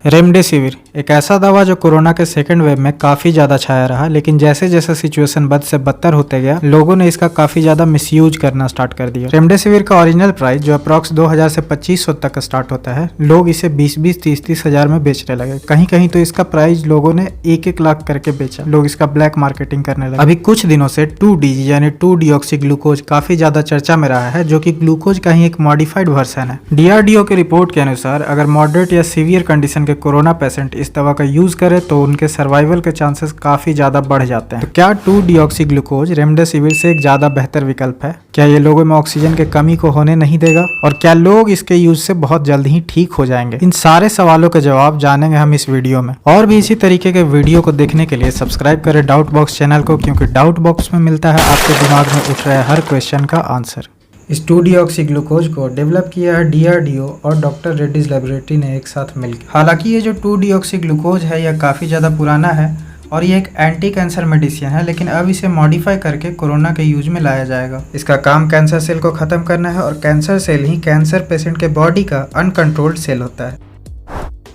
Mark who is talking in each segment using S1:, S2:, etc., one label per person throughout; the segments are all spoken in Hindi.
S1: रेमडेसिविर एक ऐसा दवा जो कोरोना के सेकेंड वेव में काफी ज्यादा छाया रहा, लेकिन जैसे जैसे सिचुएशन बद से बदतर होते गया, लोगों ने इसका काफी ज्यादा मिसयूज करना स्टार्ट कर दिया। रेमडेसिविर का ओरिजिनल प्राइस जो अप्रॉक्स 2000 से 2500 तक स्टार्ट होता है, लोग इसे 20-20, 30-30 हजार में बेचने लगे। कहीं कहीं तो इसका प्राइस लोगों ने 1-1 लाख करके बेचा। लोग इसका ब्लैक मार्केटिंग करने लगे। अभी कुछ दिनों से 2-DG यानी 2-डीऑक्सी ग्लूकोज काफी ज्यादा चर्चा में रहा है, जो कि ग्लूकोज का ही एक मॉडिफाइड वर्जन है। DRDO की रिपोर्ट के अनुसार अगर मॉडरेट या सीवियर कंडीशन के कोरोना पेशेंट इस दवा का यूज करे तो उनके सर्वाइवल के चांसेस काफी ज्यादा बढ़ जाते हैं। तो क्या 2-डीऑक्सी ग्लूकोज रेमडेसिविर से एक ज्यादा बेहतर विकल्प है? क्या ये लोगों में ऑक्सीजन की कमी को होने नहीं देगा? और क्या लोग इसके यूज से बहुत जल्द ही ठीक हो जाएंगे? इन सारे सवालों के जवाब जानेंगे हम इस वीडियो में। और भी इसी तरीके के वीडियो को देखने के लिए सब्सक्राइब करें डाउट बॉक्स चैनल को, क्योंकि डाउट बॉक्स में मिलता है आपके दिमाग में उठ रहे हर क्वेश्चन का आंसर। इस 2-डीऑक्सी ग्लूकोज को डेवलप किया है DRDO और डॉक्टर रेड्डीज लेबोरेटरी ने एक साथ मिलकर। हालांकि ये जो 2-डीऑक्सी ग्लूकोज है यह काफ़ी ज़्यादा पुराना है और ये एक एंटी कैंसर मेडिसिन है, लेकिन अब इसे मॉडिफाई करके कोरोना के यूज में लाया जाएगा। इसका काम कैंसर सेल को ख़त्म करना है और कैंसर सेल ही कैंसर पेशेंट के बॉडी का अनकंट्रोल्ड सेल होता है।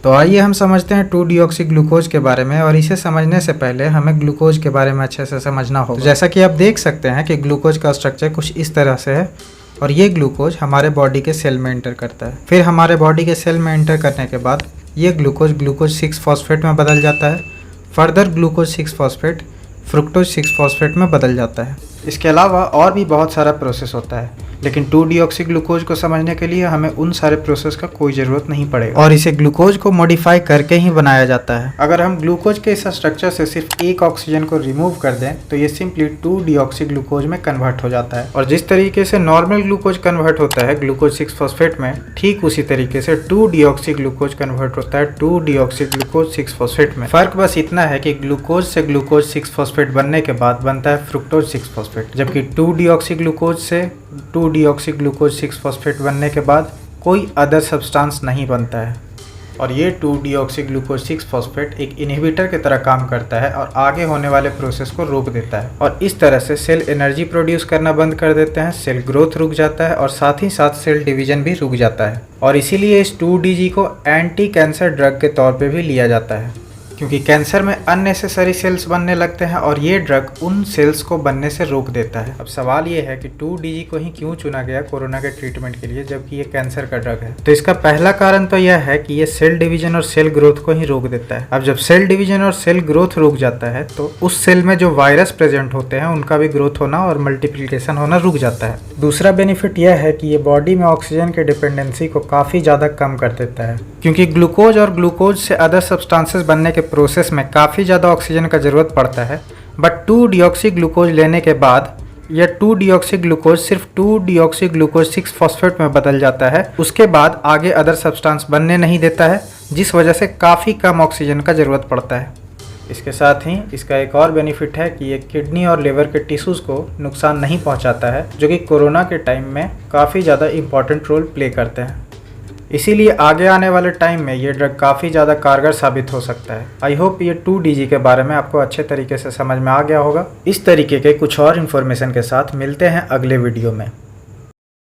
S1: तो आइए हम समझते हैं 2-डीऑक्सी ग्लूकोज के बारे में, और इसे समझने से पहले हमें ग्लूकोज के बारे में अच्छे से समझना होगा। तो जैसा कि आप देख सकते हैं कि ग्लूकोज का स्ट्रक्चर कुछ इस तरह से है, और ये ग्लूकोज हमारे बॉडी के सेल में एंटर करता है। फिर हमारे बॉडी के सेल में एंटर करने के बाद ये ग्लूकोज 6 फॉस्फेट में बदल जाता है। Further glucose 6 phosphate fructose 6 phosphate में बदल जाता है। इसके अलावा और भी बहुत सारा प्रोसेस होता है, लेकिन 2-डीऑक्सी ग्लूकोज को समझने के लिए हमें उन सारे प्रोसेस का कोई ज़रूरत नहीं पड़ेगा, और इसे ग्लूकोज को मॉडिफाई करके ही बनाया जाता है। अगर हम ग्लूकोज के इस स्ट्रक्चर से सिर्फ एक ऑक्सीजन को रिमूव कर दें तो ये सिंपली 2-डीऑक्सी ग्लूकोज में कन्वर्ट हो जाता है। और जिस तरीके से नॉर्मल ग्लूकोज कन्वर्ट होता है ग्लूकोज 6 फॉस्फेट में, ठीक उसी तरीके से 2-डीऑक्सी ग्लूकोज कन्वर्ट होता है 2-डीऑक्सी ग्लूकोज 6 फॉस्फेट में। फर्क बस इतना है कि ग्लूकोज से ग्लूकोज 6 फॉस्फेट बनने के बाद बनता है फ्रुक्टोज 6 फॉस्फेट, जबकि 2-डीऑक्सी ग्लूकोज से 2-डीऑक्सी ग्लूकोज 6 फॉस्फेट बनने के बाद कोई अदर सब्सटेंस नहीं बनता है। और ये 2-डीऑक्सी ग्लूकोज 6 फॉस्फेट एक इनहिबिटर की तरह काम करता है और आगे होने वाले प्रोसेस को रोक देता है, और इस तरह से सेल एनर्जी प्रोड्यूस करना बंद कर देते हैं, सेल ग्रोथ रुक जाता है और साथ ही साथ सेल डिवीजन भी रुक जाता है। और इसीलिए इस 2-DG को एंटी कैंसर ड्रग के तौर पे भी लिया जाता है, क्योंकि कैंसर में अननेसेसरी सेल्स बनने लगते हैं और ये ड्रग उन सेल्स को बनने से रोक देता है। अब सवाल ये है कि 2-DG को ही क्यों चुना गया कोरोना के ट्रीटमेंट के लिए, जबकि ये कैंसर का ड्रग है? तो इसका पहला कारण तो यह है कि ये सेल डिवीजन और सेल ग्रोथ को ही रोक देता है। अब जब सेल डिवीजन और सेल ग्रोथ रुक जाता है तो उस सेल में जो वायरस प्रेजेंट होते हैं उनका भी ग्रोथ होना और मल्टीप्लिकेशन होना रुक जाता है। दूसरा बेनिफिट यह है कि ये बॉडी में ऑक्सीजन की डिपेंडेंसी को काफ़ी ज़्यादा कम कर देता है, क्योंकि ग्लूकोज और ग्लूकोज से अदर सब्सटेंसेस बनने के प्रोसेस में काफ़ी ज़्यादा ऑक्सीजन का ज़रूरत पड़ता है। बट 2-डीऑक्सी ग्लूकोज लेने के बाद यह 2-डीऑक्सी ग्लूकोज सिर्फ 2-डीऑक्सी ग्लूकोज 6 फॉस्फेट में बदल जाता है। उसके बाद आगे अदर सब्सटेंस बनने नहीं देता है, जिस वजह से काफ़ी कम ऑक्सीजन का ज़रूरत पड़ता है। इसके साथ ही इसका एक और बेनिफिट है कि ये किडनी और लिवर के टिश्यूज़ को नुकसान नहीं पहुंचाता है, जो कि कोरोना के टाइम में काफ़ी ज़्यादा इंपॉर्टेंट रोल प्ले करते हैं। इसीलिए आगे आने वाले टाइम में ये ड्रग काफ़ी ज़्यादा कारगर साबित हो सकता है। आई होप ये 2-DG के बारे में आपको अच्छे तरीके से समझ में आ गया होगा। इस तरीके के कुछ और इन्फॉर्मेशन के साथ मिलते हैं अगले वीडियो में।